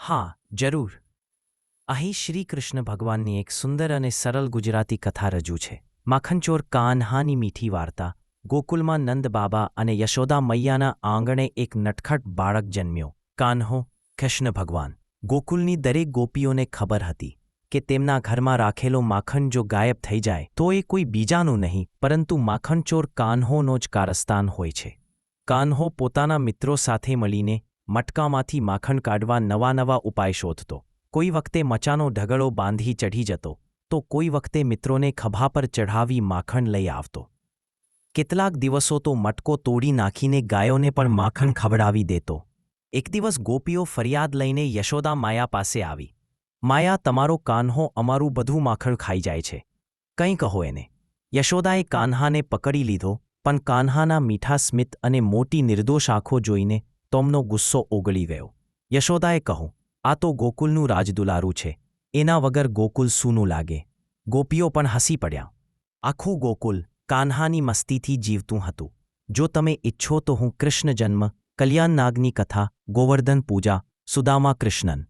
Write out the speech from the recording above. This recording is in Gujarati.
હા, જરૂર. અહીં શ્રી કૃષ્ણ ભગવાનની એક સુંદર અને સરળ ગુજરાતી કથા રજૂ છે. માખણચોર કાન્હાની મીઠી વાર્તા. ગોકુલમાં નંદ બાબા અને યશોદા મૈયાના આંગણે એક નટખટ બાળક જન્મ્યો. કાન્હો, કૃષ્ણ ભગવાન. ગોકુલની દરેક ગોપીઓને ખબર હતી કે તેમના ઘરમાં રાખેલો માખણ જો ગાયબ થઈ જાય તો એ કોઈ બીજાનું નહીં પરંતુ માખણચોર કાન્હોનો જ કારસ્તાન હોય છે. કાન્હો પોતાના મિત્રો સાથે મળીને મટકામાંથી માખણ કાઢવા નવા ઉપાય શોધતો. કોઈ વખતે મચાનો ઢગલો બાંધી ચઢી જતો તો કોઈ વખતે મિત્રોને ખભા પર ચઢાવી માખણ લઈ આવતો. કેટલાક દિવસો તો મટકો તોડી નાખીને ગાયોને પણ માખણ ખવડાવી દેતો. એક દિવસ ગોપીઓ ફરિયાદ લઈને યશોદા માયા પાસે આવી. માયા, તમારો કાન્હો અમારું બધું માખણ ખાઈ જાય છે, કંઈ કહો એને. યશોદાએ કાન્હાને પકડી લીધો, પણ કાન્હાના મીઠા સ્મિત અને મોટી નિર્દોષ આંખો જોઈને તોમનો ગુસ્સો ઓગળી ગયો. યશોદાએ કહ્યું, આ તો ગોકુલનું રાજદુલારું છે, એના વગર ગોકુલ સૂનું લાગે. ગોપીઓ પણ હસી પડ્યા. આખું ગોકુલ કાન્હાની મસ્તીથી જીવતું હતું. જો તમે ઈચ્છો તો હું કૃષ્ણ જન્મ, કલ્યાણ નાગની કથા, ગોવર્ધન પૂજા, સુદામા કૃષ્ણન